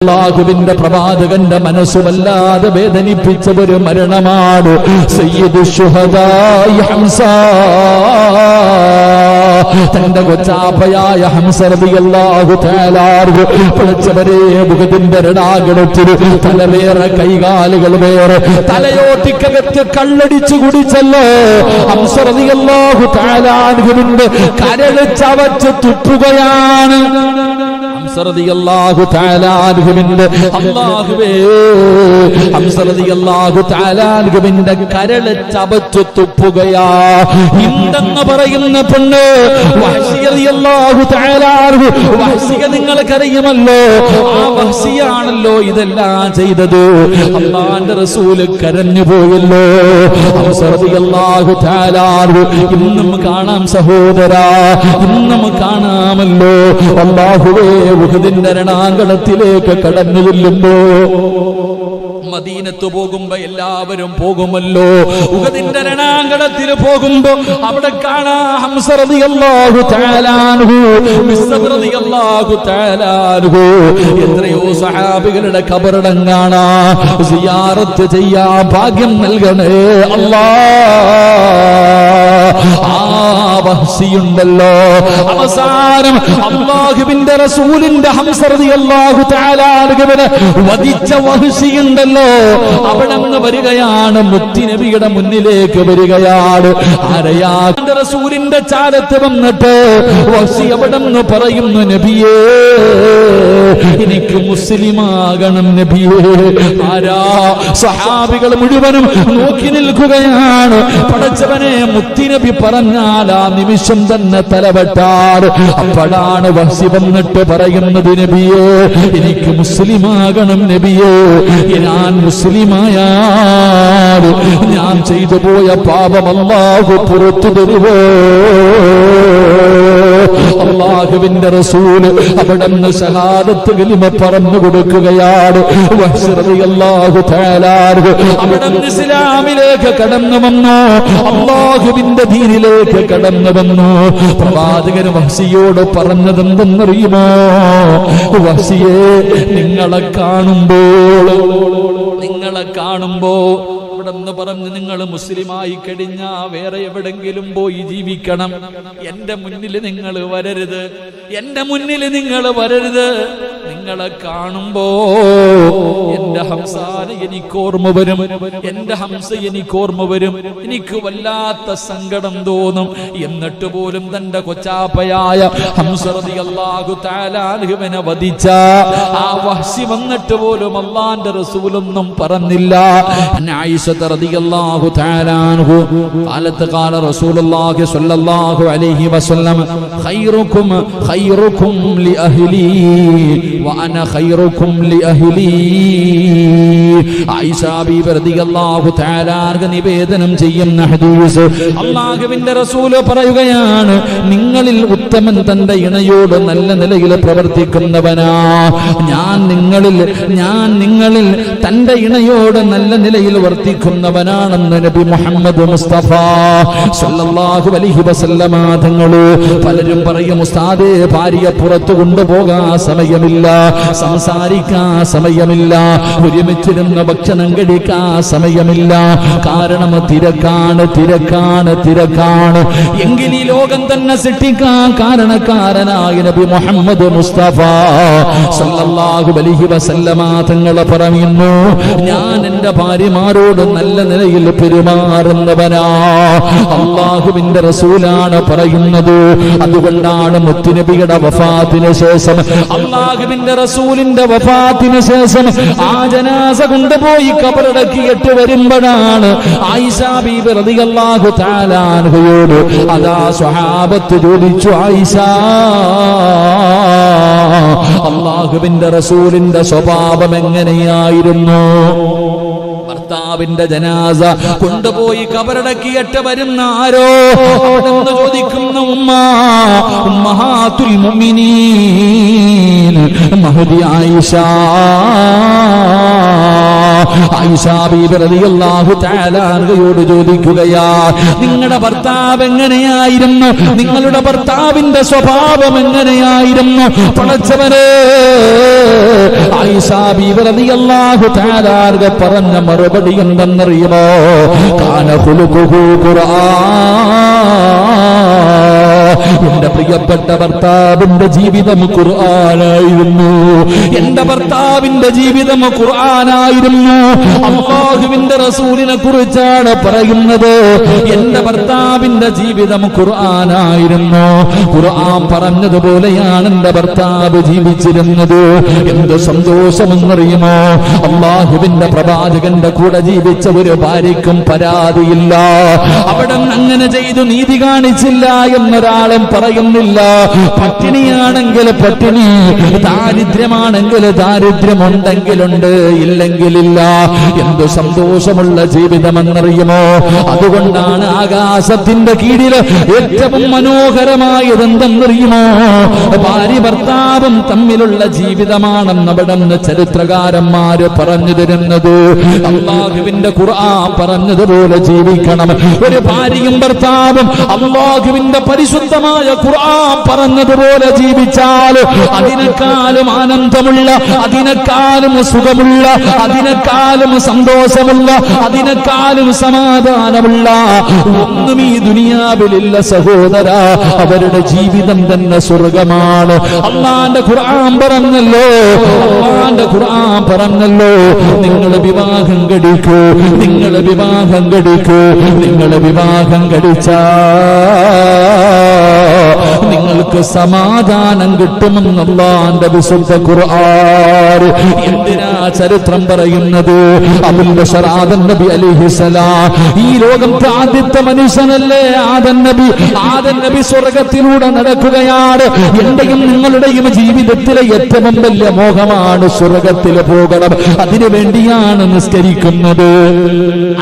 അല്ലാഹുവിന്റെ പ്രവാചകന്റെ മനസ്സ് വല്ലാതെ വേദനിപ്പിച്ച ഒരു മരണമാണ് സയ്യിദു ശുഹദായി ഹംസ. തന്റെ കൊച്ചാപ്പയായ ഹംസ റളിയല്ലാഹു തആല പഠിച്ചവരെ ഉഹദിന്റെ രണാങ്കണത്തിൽ തല വേറെ കൈകാലുകൾ വേറെ തലയോട്ടിക്കകത്ത് കള്ളടിച്ചു കുടിച്ചല്ലോ. ഹംസ റളിയല്ലാഹു തആല അൻഹുവിന്റെ കരൾ ചവച്ച് തുപ്പുകയാണ്. ഹംസ റളിയല്ലാഹു തആല അൻഹുവിന്റെ അല്ലാഹുവേ ഹംസ റളിയല്ലാഹു തആല അൻഹുവിന്റെ കരൾ ചവച്ച് തുപ്പുകയാ. ഹിന്ദെന്ന് പറയുന്ന പെണ്ണ് വഹ്ശി റളിയല്ലാഹു തആല അൻഹു, വഹ്ശിയ നിങ്ങൾക്കറിയുമല്ലോ, ആ വഹ്ശിയാണല്ലോ ഇതെല്ലാം ചെയ്തത്. അല്ലാഹുവിന്റെ റസൂൽ കരഞ്ഞു പോയല്ലോ. ഹംസ റളിയല്ലാഹു തആല അൻഹു ഇന്നും കാണാം സഹോദരാ, ഇന്നും കാണാമല്ലോ. അല്ലാഹുവേ ഉഹദിന്റെ രണാങ്കണത്തിലേക്ക് കടന്നു ചെല്ലുമ്പോ മദീനത്ത് പോകുമ്പോ എല്ലാവരും പോകുമല്ലോ. ഉഹദിന്റെ രണാങ്കണത്തിൽ പോകുമ്പോ അവിടെ കാണാ ഹംസ റളിയല്ലാഹു തആല അൻഹു, മിസ്അബ് റളിയല്ലാഹു തആല അൻഹു. എത്രയോ സഹാബികളുടെ ഖബറിടം കാണാ. സിയാറത്ത് ചെയ്യാൻ ഭാഗ്യം നൽകണേ അല്ലാഹ്. ആ വഹ്ശിയുണ്ടല്ലോ, അവസാനം അല്ലാഹുവിന്റെ റസൂലിന്റെ ഹംസ റളിയല്ലാഹു തആല അൻഹുവിനെ വധിച്ച വഹ്ശിയുണ്ടല്ലോ, അവിടെ നിന്ന് വരികയാണ്, മുത്തുനബിയുടെ മുന്നിലേക്ക് വരികയാണ്. ആരെയാ? റസൂലിന്റെ ചാരത്ത് വന്നിട്ട് വഹ്ശി അവിടെ നിന്ന് പറയുന്നു, നബിയേ എനിക്ക് മുസ്ലിമാകണം നബിയേ. ആരാ? സഹാബികൾ മുഴുവനും നോക്കി നിൽക്കുകയാണ്. പടച്ചവനെ, മുത്തുനബി പറഞ്ഞാൽ ആ നിമിഷം തന്നെ തലവെട്ടാറ്. അപ്പോഴാണ് വഹ്ശി വന്നിട്ട് പറയുന്നത്, നബിയേ എനിക്ക് മുസ്ലിമാകണം നബിയേ. ഞാൻ മുസ്ലിമായാൽ ഞാൻ ചെയ്തു പോയ പാപം അല്ലാഹു പുറത്തു തരുവോ? അല്ലാഹുവിന്റെ റസൂല് അവിടെ നിന്ന് ഷഹാദത്ത് കലിമ പറഞ്ഞു കൊടുക്കുകയാണ്. വഹ്ശി റളിയല്ലാഹു തആല അൻഹു അവിടെ നിന്ന് ഇസ്ലാമിലേക്ക് കടന്നു വന്നു, അല്ലാഹുവിന്റെ ദീനിലേക്ക് കടന്നു വന്നു. പ്രവാചകൻ വഹ്ശിയോട് പറഞ്ഞതെന്തെന്നറിയുമോ? വഹ്ശിയെ, നിങ്ങളെ കാണുമ്പോ എന്ന് പറഞ്ഞ് നിങ്ങൾ മുസ്ലിമായി കഴിഞ്ഞാ വേറെ എവിടെങ്കിലും പോയി ജീവിക്കണം. എന്റെ മുന്നിൽ നിങ്ങൾ വരരുത്, എന്റെ മുന്നിൽ നിങ്ങൾ വരരുത്. നിങ്ങളെ കാണുമ്പോ എന്റെ ഹംസാനെ എനിക്ക് ഓർമ്മ വരും, എന്റെ ഹംസ എനിക്ക് ഓർമ്മ വരും. എനിക്ക് വല്ലാത്ത സങ്കടം തോന്നും. എന്നിട്ട് പോലും തന്റെ കൊച്ചാപ്പയായ ഹംസ റളിയല്ലാഹു തആല അൻഹുവിനെ വധിച്ച ആ വഹ്ശി വന്നിട്ട് പോലും അല്ലാഹുവിന്റെ റസൂലൊന്നും പറഞ്ഞില്ല. ആയിഷ റളിയല്ലാഹു തആല അൻഹു قالت قال رسول الله صلى الله عليه وسلم خيركم لأهلي وأنا خيركم لأهلي. ആയിഷ ബീബി റളിയല്ലാഹു തആല അൻഹ നിവേദനം ചെയ്യുന്ന ഹദീസ്, അല്ലാഹുവിന്റെ റസൂൽ പറയുകയാണ്, നിങ്ങളിൽ ഉത്തമൻ തന്റെ ഇണയോട് നല്ല നിലയിൽ പ്രവർത്തിക്കുന്നവനാ. ഞാൻ നിങ്ങളിൽ തന്റെ ഇണയോട് നല്ല നിലയിൽ വർത്തിക്കുന്നവനാണെന്ന് നബി മുഹമ്മദ് മുസ്തഫ സല്ലല്ലാഹു അലൈഹി വസല്ലമ തങ്ങൾ. പലരും പറയും, ഉസ്താദേ ഭാര്യയെ പുറത്തു കൊണ്ടുപോകാൻ സമയമില്ല, സംസാരിക്കാൻ സമയമില്ല, ഒരുമിച്ചിരുന്ന് ഭക്ഷണം കഴിക്കാൻ സമയമില്ല, കാരണം തിരക്കാണ്. എങ്കിൽ ഈ ലോകം തന്നെ സൃഷ്ടിക്കാൻ കാരണക്കാരനായ നബി മുഹമ്മദ് മുസ്തഫ സല്ലല്ലാഹു അലൈഹി വസല്ലമ തങ്ങൾ പറയുന്നു, ഞാൻ എന്റെ ഭാര്യമാരോട് നല്ല നിലയിൽ പെരുമാറുന്നവനാ. അല്ലാഹുവിന്റെ റസൂലാണ് പറയുന്നത്. അതുകൊണ്ടാണ് മുത്തുനബിയുടെ വഫാത്തിന് ശേഷം, അല്ലാഹുവിന്റെ റസൂലിന്റെ വഫാത്തിന് ശേഷം ആ ജനാസ കൊണ്ടുപോയി ഖബറടക്കിയിട്ട് വരുമ്പോഴാണ് ആയിഷ ബീബി റളിയല്ലാഹു തആല അൻഹയോട് അതാ സ്വഹാബത്ത് ചോദിച്ചു, ആയിഷ അല്ലാഹുവിന്റെ റസൂലിന്റെ സ്വഭാവം എങ്ങനെയായിരുന്നു? ഭർത്താവിന്റെ ജനാസ കൊണ്ടുപോയി ഖബറടക്കിയിട്ട് വരുന്ന ആരോ എന്ന് ചോദിക്കുന്ന ഉമ്മഹാത്തുൽ മുഅ്മിനീൻ മഹദി ആയിഷ ആയിഷാ ബീബി റളിയല്ലാഹു തആല അൻഹയോട് ചോദിക്കുകയാ, നിങ്ങളുടെ ഭർത്താവ് എങ്ങനെയായിരുന്നു? നിങ്ങളുടെ ഭർത്താവിന്റെ സ്വഭാവം എങ്ങനെയായിരുന്നു? പടച്ചവനെ, ആയിഷാ ബീബി റളിയല്ലാഹു തആല പറഞ്ഞ മറുപടി എന്തെന്നറിയുമോ? കാന ഖുലുഖുഹു ഖുർആൻ. എന്റെ പ്രിയപ്പെട്ട ഭർത്താവിന്റെ ജീവിതം ഖുർആനായിരുന്നു. എന്റെ ഭർത്താവിന്റെ ജീവിതം ഖുർആനായിരുന്നു. അല്ലാഹുവിന്റെ റസൂലിനെ കുറിച്ചാണ് പറയുന്നത്. എന്റെ ഭർത്താവിന്റെ ജീവിതം ഖുർആനായിരുന്നു. ഖുർആൻ പറഞ്ഞതുപോലെയാണ് എന്റെ ഭർത്താവ് ജീവിച്ചിരുന്നത്. എന്ത് സന്തോഷമെന്നറിയുമോ? അല്ലാഹുവിന്റെ പ്രവാചകന്റെ കൂടെ ജീവിച്ച ഒരു ഭാര്യയ്ക്കും പരാതിയില്ല. അവിടെ അങ്ങനെ ചെയ്തു നീതി കാണിച്ചില്ല എന്നൊരാളും പറയുന്നില്ല. പട്ടിണിയാണെങ്കിൽ പട്ടിണി, ദാരിദ്ര്യമാണെങ്കിൽ ദാരിദ്ര്യമുണ്ടെങ്കിലുണ്ട്, ഇല്ലെങ്കിലില്ല. എന്ത് സന്തോഷമുള്ള ജീവിതമെന്നറിയുമോ? അതുകൊണ്ടാണ് ആകാശത്തിന്റെ കീഴിൽ ഏറ്റവും മനോഹരമായത് എന്തെന്നറിയുമോ? ഭാര്യ ഭർത്താവും തമ്മിലുള്ള ജീവിതമാണെന്ന് അവിടെ നിന്ന് ചരിത്രകാരന്മാര് പറഞ്ഞു തരുന്നത്. അല്ലാഹുവിന്റെ ഖുർആൻ പറഞ്ഞതുപോലെ ജീവിക്കണം. ഒരു ഭാര്യയും ഭർത്താവും അല്ലാഹുവിന്റെ പരിശുദ്ധമായ ഖുർആൻ പറഞ്ഞതുപോലെ ജീവിച്ചാൽ അതിനേക്കാളും ആനന്ദമുള്ള, അതിനേക്കാളും സുഖമുള്ള, അതിനേക്കാളും സന്തോഷമുള്ള, അതിനേക്കാളും സമാധാനമുള്ള ഒന്നും ഈ ദുനിയാവിലില്ല സഹോദര. അവരുടെ ജീവിതം തന്നെ സ്വർഗമാണ്. അല്ലാഹുവിന്റെ ഖുർആൻ പറഞ്ഞല്ലോ, അല്ലാഹുവിന്റെ ഖുർആൻ പറഞ്ഞല്ലോ, നിങ്ങൾ വിവാഹം കഴിക്കൂ, നിങ്ങൾ വിവാഹം കഴിക്കൂ, നിങ്ങൾ വിവാഹം കഴിച്ചാ നിങ്ങൾക്ക് സമാധാനം കിട്ടുമെന്ന് അല്ലാഹുവിന്റെ വിശുദ്ധ ഖുർആൻ. എന്തിനാ ചരിത്രം പറയുന്നത്? അബുൽ ബശർ ആദം നബി അലൈഹിസ്സലാം ഈ ലോകത്തെ ആദ്യത്തെ മനുഷ്യനല്ലേ ആദം നബി. ആദം നബി സ്വർഗത്തിലൂടെ നടക്കുകയാണ്. എന്റെയും നിങ്ങളുടെയും ജീവിതത്തിലെ ഏറ്റവും വലിയ മോഹമാണ് സ്വർഗത്തിൽ പോകണം. അതിനു വേണ്ടിയാണ് നിസ്കരിക്കുന്നത്,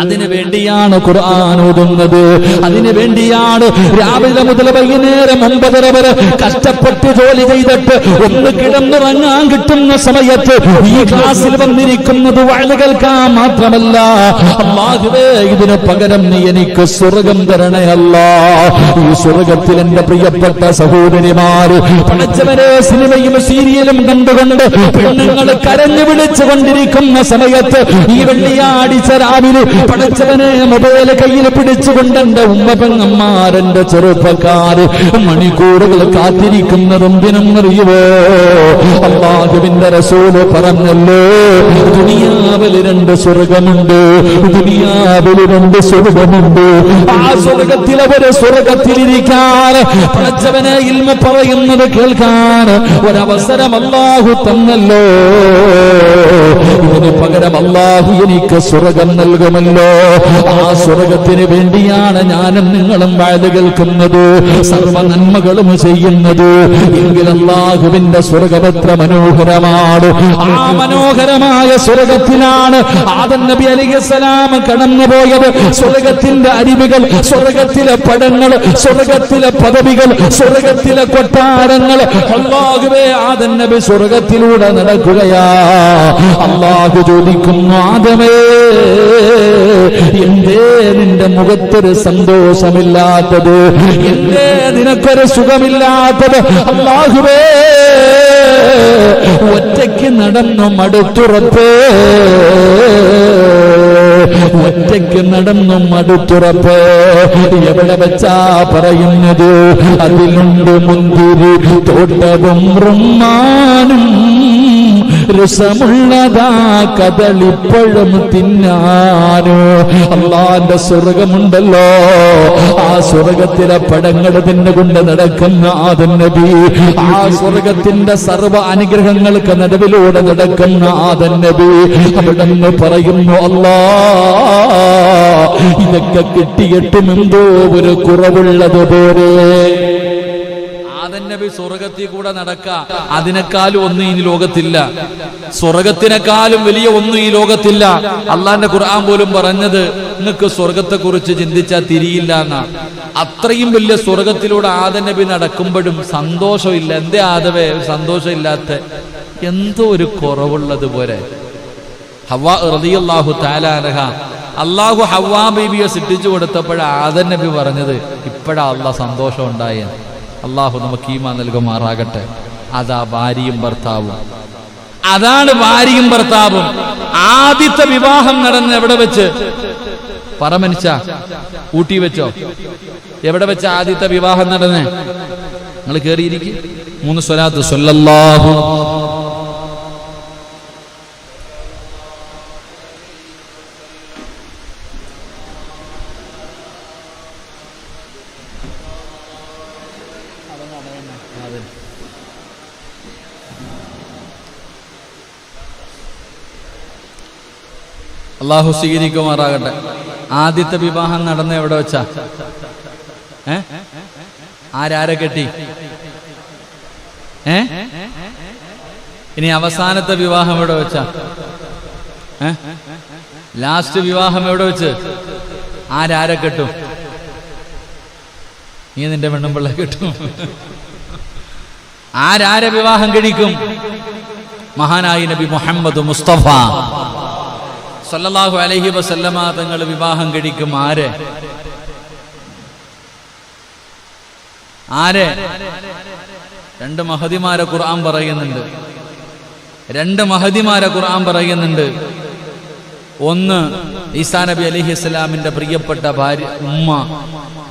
അതിനു വേണ്ടിയാണ് ഖുർആൻ ഓതുന്നത്, അതിനു വേണ്ടിയാണ് രാവിലെ മുതൽ വൈകുന്നേരം 9:30 വരെ കഷ്ടപ്പെട്ട് ജോലി ചെയ്തിട്ട് ഒന്ന് കിടന്നുറങ്ങാൻ കിട്ടുന്ന സമയത്ത് ഈ ക്ലാസ്സിൽ വന്നിരിക്കുന്നത് വഅദ് കേൾക്കാൻ മാത്രമല്ല. അല്ലാഹുവേ, ഇതിന് പകരം നീ എനിക്ക് സ്വർഗം തരണേ അല്ലാഹ്. ഈ സ്വർഗത്തിൽ എന്റെ പ്രിയപ്പെട്ട സഹോദരിമാര് പടച്ചവനെ സിനിമയും സീരിയലും കണ്ടുകൊണ്ട് പെണ്ണുങ്ങൾ കരഞ്ഞു വിളിച്ചുകൊണ്ടിരിക്കുന്ന സമയത്ത് ഈ വെള്ളിയാഴ്ച രാവിലെ പടച്ചവനെ മൊബൈൽ കയ്യിൽ പിടിച്ചുകൊണ്ട് എന്റെ ഉമ്മ പെങ്ങന്മാരെന്റെ ചെറുപ്പക്കാര് മണിക്കൂറുകൾ കാത്തിരിക്കുന്നതെന്തിനെന്നറിയുവോ? അല്ലാഹുവിന്റെ റസൂല് പറഞ്ഞല്ലോ, ദുനിയാവിൽ 2 സ്വർഗമുണ്ട്, ദുനിയാവിൽ 2 സ്വർഗമുണ്ട്. ആ സ്വർഗത്തിൽ അവര് സ്വർഗത്തിലിരിക്കാൻ പടച്ചവനെ ഇൽമ പറയുന്നത് കേൾക്കാൻ ഒരവസരം അല്ലാഹു തന്നല്ലോ. ഇതിന് പകരം അല്ലാഹു എനിക്ക് സ്വർഗം നൽകുമല്ലോ. ആ സ്വർഗത്തിന് വേണ്ടിയാണ് ഞാനും നിങ്ങളും വഅദ് കേൾക്കുന്നത്, സർവ നന്മകളും ചെയ്യുന്നത്. എങ്കിൽ അല്ലാഹുവിന്റെ സ്വർഗം എത്ര മനോഹരമാണ്. ആ മനോഹരമായ സ്വർഗത്തിലാണ് ആദം നബി അലൈഹിസ്സലാം കടന്നുപോയത്. സ്വർഗത്തിന്റെ അരുവികൾ, സ്വർഗത്തിലെ പടങ്ങൾ, സ്വർഗത്തിലെ പദവികൾ, സ്വർഗത്തിലെ കൊട്ടാരങ്ങൾ. അല്ലാഹുവേ, ആദം നബി സ്വർഗത്തിലൂടെ നടക്കുകയാ. അല്ലാഹു ചോദിക്കുന്നു, ആദമേ, എന്തേ നിന്റെ മുഖത്തൊരു സന്തോഷമില്ലാത്തത്? എന്തേ നിനക്കൊരു സുഖമില്ലാത്തത്? അല്ലാഹുവേ, ഒറ്റയ്ക്ക് നടന്നു മടുത്തുറപ്പേ, ഒറ്റയ്ക്ക് നടന്നും മടുത്തുറപ്പ്. എവിടെ വെച്ചാ പറയുന്നത്? അതിലുണ്ട് മുന്തിരി തോട്ടവും റുമ്മാനും രസമുള്ളതാ കദളിപ്പഴം തിന്നാനോ. അല്ലാഹുവിന്റെ സ്വർഗമുണ്ടല്ലോ, ആ സ്വർഗത്തിലെ പടങ്ങൾ തിന്നുകൊണ്ട് നടക്കുന്ന ആദം നബി, ആ സ്വർഗത്തിന്റെ സർവ്വ അനുഗ്രഹങ്ങൾക്ക് നടുവിലൂടെ നടക്കുന്ന ആദം നബി അവിടെ നിന്ന് പറയുന്നു, അല്ലാഹ്, ഇതൊക്കെ കിട്ടിയിട്ടും എന്തോ ഒരു കുറവുള്ളതുപോലെ. ആദം നബി സ്വർഗത്തിൽ കൂടെ നടക്ക, അതിനേക്കാളും ഒന്നും ഈ ലോകത്തില്ല, സ്വർഗത്തിനേക്കാളും വലിയ ഒന്നും ഈ ലോകത്തില്ല. അള്ളാന്റെ ഖുർആൻ പോലും പറഞ്ഞത് നിങ്ങൾക്ക് സ്വർഗത്തെ കുറിച്ച് ചിന്തിച്ചാൽ തിരിയില്ല എന്നാ. അത്രയും വലിയ സ്വർഗത്തിലൂടെ ആദം നബി നടക്കുമ്പോഴും സന്തോഷമില്ല. എന്തേ ആദവേ സന്തോഷമില്ലാത്ത? എന്തോ ഒരു കുറവുള്ളത് പോലെ. ഹവ്വ റളിയല്ലാഹു തആല അൻഹ അള്ളാഹു ഹവ്വാ ബീബിയെ സൃഷ്ടിച്ചു കൊടുത്തപ്പോഴാ ആദം നബി പറഞ്ഞത് ഇപ്പോഴാ അള്ളാഹ് സന്തോഷം ഉണ്ടായ. അള്ളാഹു നമുക്ക് ഈമാൻ നൽകുമാറാകട്ടെ. അതാ ഭാര്യയും ഭർത്താവും, അതാണ് ഭാര്യയും ഭർത്താവും. ആദ്യത്തെ വിവാഹം നടന്ന് എവിടെ വെച്ച്? പറമനിച്ച ഊട്ടി വെച്ചോ? എവിടെ വെച്ച് ആദ്യത്തെ വിവാഹം നടന്നേ? നിങ്ങൾ കേറിയിരിക്കും. 3 സ്വലാത്ത് സ്വല്ലല്ലാഹു അള്ളാഹു സ്വീകരിക്കുമാറാകട്ടെ. ആദ്യത്തെ വിവാഹം നടന്ന എവിടെ വെച്ചാ? ആരാരെ കെട്ടി? ഇനി അവസാനത്തെ വിവാഹം എവിടെ വെച്ചാ? ലാസ്റ്റ് വിവാഹം എവിടെ വെച്ച്? ആരാരെ കെട്ടും? നീ നിന്റെ പെണ്ണുമ്പിള്ള കെട്ടും. ആരാരെ വിവാഹം കഴിക്കും? മഹാനായ നബി മുഹമ്മദ് മുസ്തഫ സല്ലല്ലാഹു അലൈഹി വസല്ലമ തങ്ങൾ വിവാഹം കഴിക്കും. ആരെ? ആരെ? 2 മഹദിമാരെ ഖുർആൻ പറയുന്നുണ്ട്. 2 മഹദിമാരെ ഖുർആൻ പറയുന്നുണ്ട്. ഒന്ന് ഈസാ നബി അലൈഹിസ്സലാമിന്റെ പ്രിയപ്പെട്ട ഭാര്യ ഉമ്മ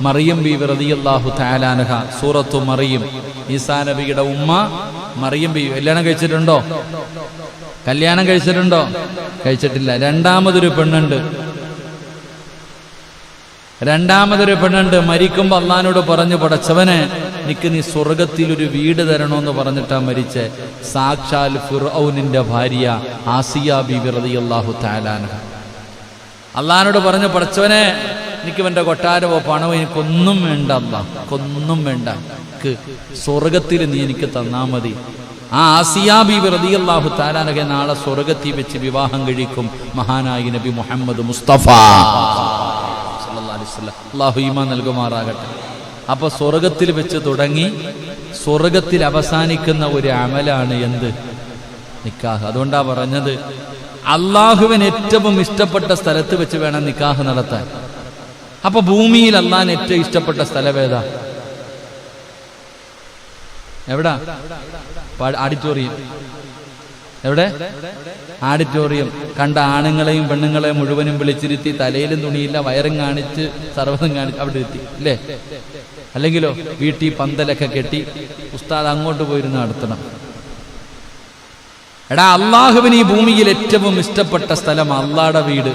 മറിയം ബീവി റളിയല്ലാഹു തആല അൻഹ. സൂറത്തു മറിയം. ഈസാ നബിയുടെ ഉമ്മ മറിയം ബീവി കല്യാണം കഴിച്ചിട്ടുണ്ടോ? കല്യാണം കഴിച്ചിട്ടുണ്ടോ? കഴിച്ചിട്ടില്ല. രണ്ടാമതൊരു പെണ്ണുണ്ട്. മരിക്കുമ്പോ അള്ളാഹിനോട് പറഞ്ഞു, പടച്ചവനെ എനിക്ക് നീ സ്വർഗത്തിലൊരു വീട് തരണമെന്ന് പറഞ്ഞിട്ടാ മരിച്ചേ. സാക്ഷാൽ ഫിർഔനിന്റെ ഭാര്യ ആസിയ ബീബി റളിയല്ലാഹു തആല അൻഹ. അള്ളാഹിനോട് പറഞ്ഞു, പടച്ചവനെ എനിക്ക് എന്റെ കൊട്ടാരമോ പണമോ എനിക്കൊന്നും വേണ്ട, അല്ലാഹ് വേണ്ട, സ്വർഗത്തിൽ നീ എനിക്ക് തന്നാ മതി. ആ ആസിയ ബീബി റളിയല്ലാഹു തആല അൻഹ നാളെ സ്വർഗത്തിൽ വെച്ച് വിവാഹം കഴിക്കും മഹാനായ നബി മുഹമ്മദ് മുസ്തഫ സല്ലല്ലാഹു അലൈഹി വസല്ലം. അല്ലാഹു ഈമാൻ നൽകുമാറാകട്ടെ. അപ്പൊ സ്വർഗത്തിൽ വെച്ച് തുടങ്ങി സ്വർഗത്തിൽ അവസാനിക്കുന്ന ഒരു അമലാണ് എന്ത്? നിക്കാഹ്. അതുകൊണ്ടാ പറഞ്ഞത് അള്ളാഹുവിന് ഏറ്റവും ഇഷ്ടപ്പെട്ട സ്ഥലത്ത് വെച്ച് വേണം നിക്കാഹ് നടത്താൻ. അപ്പൊ ഭൂമിയിൽ അള്ളാഹിന് ഏറ്റവും ഇഷ്ടപ്പെട്ട സ്ഥലമേതാ? എവിടാ? ഓഡിറ്റോറിയം. എവിടെ? ഓഡിറ്റോറിയം. കണ്ട ആണുങ്ങളെയും പെണ്ണുങ്ങളെയും മുഴുവനും വിളിച്ചിരുത്തി തലയിലും തുണിയില്ല വയറും കാണിച്ച് സർവ്വതും കാണിച്ച് അവിടെ എത്തി അല്ലേ? അല്ലെങ്കിലോ വീട്ടിൽ പന്തലൊക്കെ കെട്ടി ഉസ്താദ് അങ്ങോട്ട് പോയിരുന്ന് നടത്തണം. എടാ, അള്ളാഹുവിന് ഈ ഭൂമിയിൽ ഏറ്റവും ഇഷ്ടപ്പെട്ട സ്ഥലം അള്ളാഹുടെ വീട്.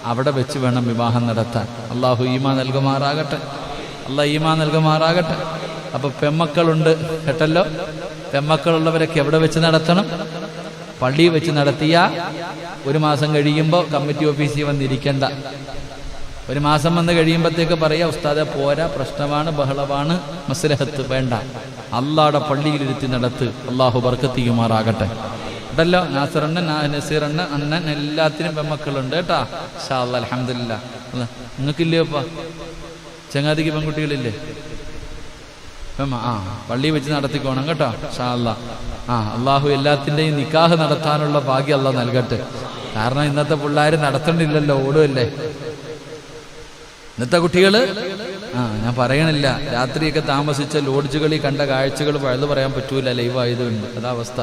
അവിടെ വെച്ച് വേണം വിവാഹം നടത്താൻ. അള്ളാഹു ഈമാൻ നൽകുമാറാകട്ടെ. അള്ളാഹ് ഈമാൻ നൽകുമാറാകട്ടെ. അപ്പൊ പെമ്മക്കളുണ്ട് കേട്ടല്ലോ. പെമ്മക്കളുള്ളവരൊക്കെ എവിടെ വെച്ച് നടത്തണം? പള്ളിയിൽ വെച്ച് നടത്തിയ 1 മാസം കഴിയുമ്പോൾ കമ്മിറ്റി ഓഫീസിൽ വന്നിരിക്കണ്ട. 1 മാസം വന്ന് കഴിയുമ്പോഴത്തേക്ക് പറയാ, ഉസ്താദെ പോരാ, പ്രശ്നമാണ്, ബഹളമാണ്, മസ്ലഹത്ത് വേണ്ട, അള്ളാഹുടെ പള്ളിയിലിരുത്തി നടത്ത്. അള്ളാഹു ബർക്കത്ത് ചെയ്യുമാറാകട്ടെ. കേട്ടല്ലോ, നാസറണ്ണൻ, നസീറണ്ണൻ, അണ്ണൻ എല്ലാത്തിനും പെമ്മക്കളുണ്ട് കേട്ടാ. ഇൻഷാ അല്ലാഹ് അൽഹംദുലില്ലാഹ്. നിങ്ങൾക്കില്ലയോപ്പാ? ചങ്ങാതിക്ക് പെൺകുട്ടികളില്ലേ? പള്ളി വെച്ച് നടത്തിക്കോണം കേട്ടോ. ഇൻഷാ അല്ലാഹ്. അള്ളാഹു എല്ലാത്തിൻ്റെയും നിക്കാഹ് നടത്താനുള്ള ഭാഗ്യം അള്ളാഹ് നൽകട്ടെ. കാരണം ഇന്നത്തെ പിള്ളേർ നടത്തണ്ടില്ലല്ലോ, ഓടുമല്ലേ ഇന്നത്തെ കുട്ടികള്. ഞാൻ പറയണില്ല, രാത്രിയൊക്കെ താമസിച്ച ലോഡ്ജുകളിൽ കണ്ട കാഴ്ചകൾ പഴുതു പറയാൻ പറ്റൂല, ലൈവായതുകൊണ്ട്. അതാ അവസ്ഥ.